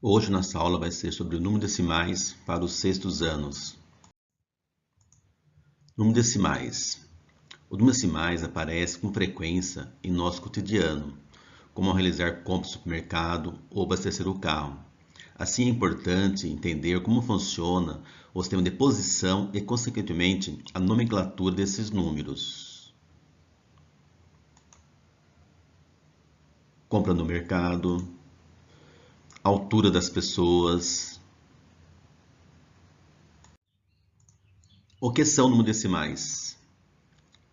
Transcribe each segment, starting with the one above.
Hoje nossa aula vai ser sobre o número decimais para os sextos anos. Número decimais. O número decimais aparece com frequência em nosso cotidiano, como ao realizar compras no supermercado ou abastecer o carro. Assim é importante entender como funciona o sistema de posição e, consequentemente, a nomenclatura desses números. Compra no mercado, altura das pessoas. O que são números decimais?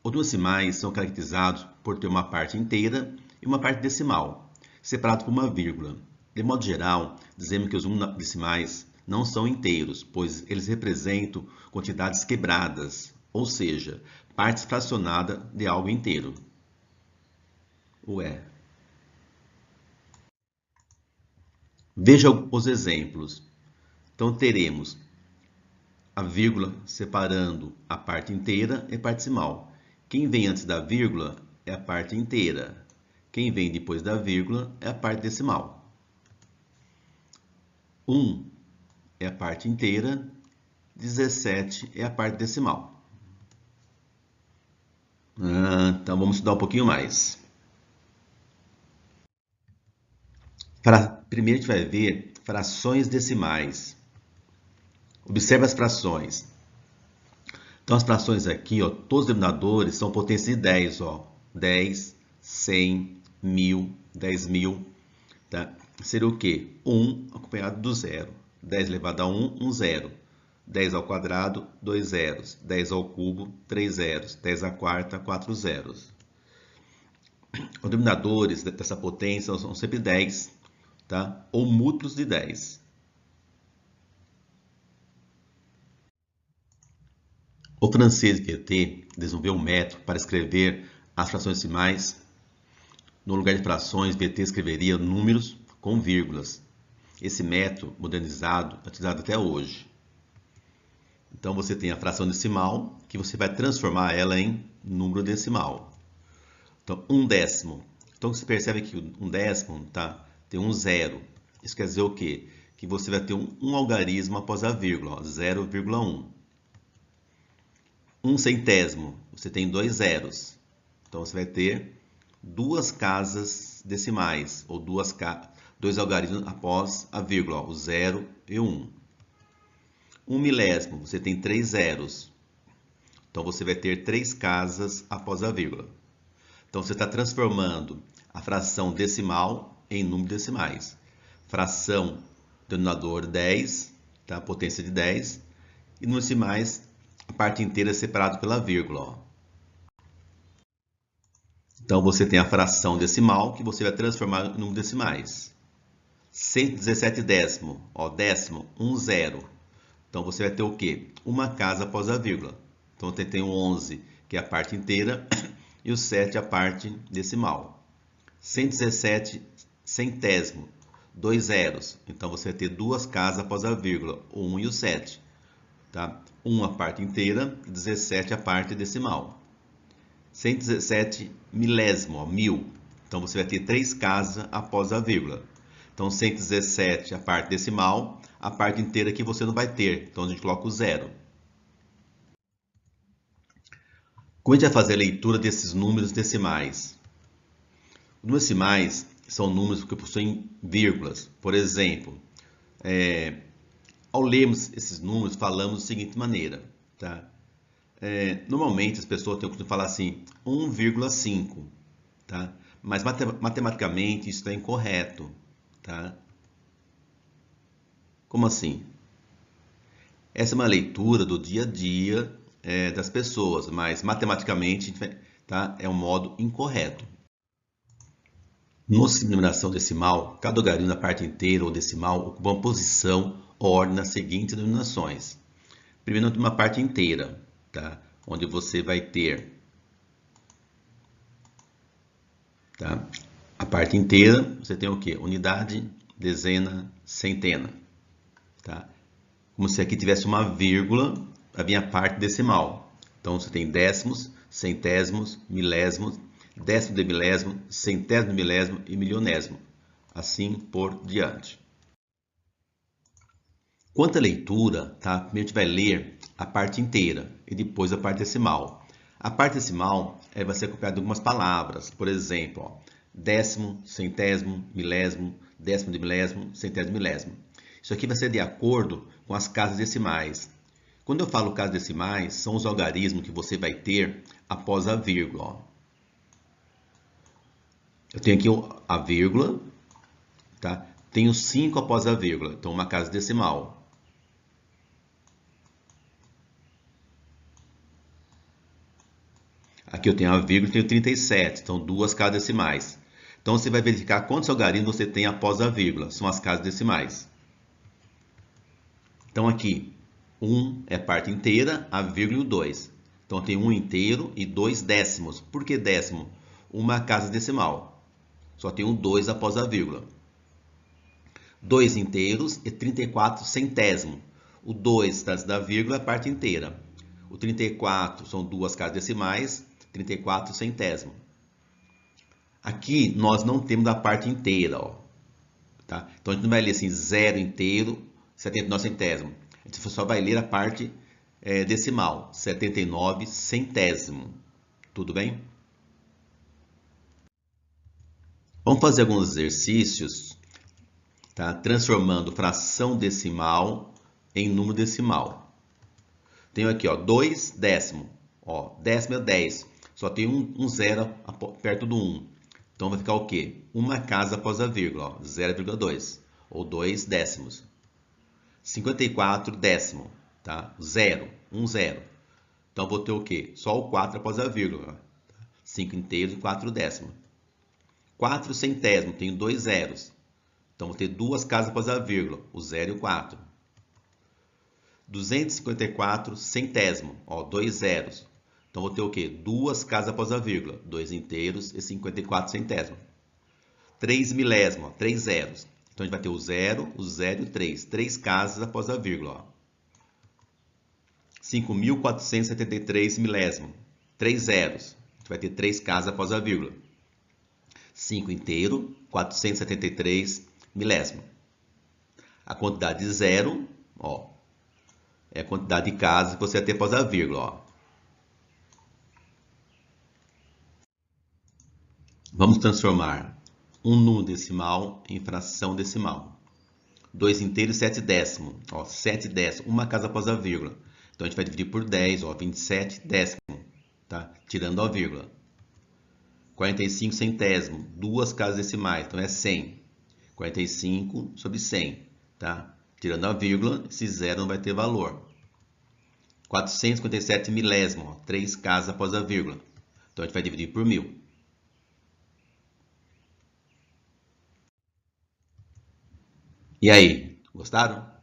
Os números decimais são caracterizados por ter uma parte inteira e uma parte decimal, separado por uma vírgula. De modo geral, dizemos que os números decimais não são inteiros, pois eles representam quantidades quebradas, ou seja, partes fracionadas de algo inteiro. Veja os exemplos. Então, teremos a vírgula separando a parte inteira e a parte decimal. Quem vem antes da vírgula é a parte inteira. Quem vem depois da vírgula é a parte decimal. 1 é a parte inteira, 17 é a parte decimal. Então vamos estudar um pouquinho mais. Primeiro a gente vai ver frações decimais. Observe as frações. Então as frações aqui, ó, todos os denominadores são potências de 10, ó. 10, 100, 1000, 10.000, tá? Seria o quê? 1 acompanhado do zero. 10 elevado a 1, 1 zero. 10 ao quadrado, 2 zeros. 10 ao cubo, 3 zeros. 10 à quarta, 4 zeros. Os denominadores dessa potência são sempre 10, tá? Ou múltiplos de 10. O francês Guettet desenvolveu um método para escrever as frações decimais. No lugar de frações, Guettet escreveria números com vírgulas. Esse método modernizado é utilizado até hoje. Então você tem a fração decimal, que você vai transformar ela em número decimal. Então, 1/10. Então você percebe que 1/10, tá? Tem um zero. Isso quer dizer o quê? Que você vai ter um algarismo após a vírgula, 0,1. 1/100, você tem 2 zeros. Então você vai ter duas casas decimais, ou dois algarismos após a vírgula, o 0 e o 1. 1 milésimo, você tem 3 zeros. Então você vai ter 3 casas após a vírgula. Então você está transformando a fração decimal em números decimais. Fração denominador 10, tá? Potência de 10. E números decimais, a parte inteira é separada pela vírgula. Ó. Então você tem a fração decimal que você vai transformar em números decimais. 117 ó, décimo, 1 zero. Então você vai ter o quê? Uma casa após a vírgula. Então você tem o 11, que é a parte inteira, e o 7 a parte decimal. 117 centésimo, 2 zeros. Então você vai ter duas casas após a vírgula, o 1 e o 7. Tá? 1 a parte inteira e 17 a parte decimal. 117 milésimo, ó, 1000. Então você vai ter 3 casas após a vírgula. Então 117 a parte decimal, a parte inteira que você não vai ter. Então a gente coloca o zero. Como a gente vai fazer a leitura desses números decimais? Os números decimais são números que possuem vírgulas. Por exemplo, ao lermos esses números, falamos da seguinte maneira. Tá? Normalmente as pessoas têm o costume de falar assim, 1,5. Tá? Mas matematicamente isso está incorreto. Tá? Como assim? Essa é uma leitura do dia a dia das pessoas, mas matematicamente tá, é um modo incorreto. No sistema de numeração decimal, cada algarismo da parte inteira ou decimal ocupa uma posição ou ordem nas seguintes denominações. Primeiro, uma parte inteira, tá? Onde você vai ter, tá? A parte inteira, você tem o quê? Unidade, dezena, centena. Tá? Como se aqui tivesse uma vírgula, a minha parte decimal. Então você tem décimos, centésimos, milésimos, décimo de milésimo, centésimo de milésimo e milionésimo. Assim por diante. Quanto à leitura, tá? Primeiro a gente vai ler a parte inteira e depois a parte decimal. A parte decimal vai ser acompanhada de algumas palavras, por exemplo, ó, décimo, centésimo, milésimo, décimo de milésimo, centésimo milésimo. Isso aqui vai ser de acordo com as casas decimais. Quando eu falo casas decimais, são os algarismos que você vai ter após a vírgula. Ó. Eu tenho aqui a vírgula, tá? Tenho 5 após a vírgula, então uma casa decimal. Aqui eu tenho a vírgula e tenho 37, então duas casas decimais. Então você vai verificar quantos algarismos você tem após a vírgula, são as casas decimais. Então aqui, 1 é parte inteira, a vírgula e o 2. Então tem 1 inteiro e 2 décimos. Por que décimo? Uma casa decimal. Só tem um 2 após a vírgula. 2 inteiros e 34 centésimo. O 2 está da vírgula é a parte inteira. O 34 são duas casas decimais, 34 centésimo. Aqui nós não temos a parte inteira, ó, tá? Então a gente não vai ler assim 0 inteiro, 79 centésimo. A gente só vai ler a parte decimal, 79 centésimo. Tudo bem? Vamos fazer alguns exercícios, tá? Transformando fração decimal em número decimal. Tenho aqui, ó, 2 décimo. Ó, décimo é 10. Só tem um zero perto do 1. Então vai ficar o quê? Uma casa após a vírgula, 0,2. Ou 2 décimos. 54 décimo, tá? 0, 1 zero. Então vou ter o quê? Só o 4 após a vírgula. 5 inteiros e 4 décimos. 4 centésimo, tenho 2 zeros. Então vou ter duas casas após a vírgula, o 0 e o 4. 254 centésimo, ó, 2 zeros. Então vou ter o quê? Duas casas após a vírgula, 2 inteiros e 54 centésimo. 3 milésimo, ó, 3 zeros. Então a gente vai ter o 0 e o 3. 3 casas após a vírgula. 5.473 milésimo. 3 zeros. A gente vai ter 3 casas após a vírgula. 5 inteiro, 473 milésimo. A quantidade de zero, ó, é a quantidade de casas que você vai ter após a vírgula. Ó. Vamos transformar um número decimal em fração decimal. 2 inteiros e 7 décimos. Ó, 7 décimos, uma casa após a vírgula. Então a gente vai dividir por 10, ó, 27 décimos, tá? Tirando a vírgula. 45 centésimo, duas casas decimais, então é 100. 45 sobre 100, tá? Tirando a vírgula, esse zero não vai ter valor. 457 milésimo, ó, 3 casas após a vírgula. Então a gente vai dividir por 1000. E aí, gostaram?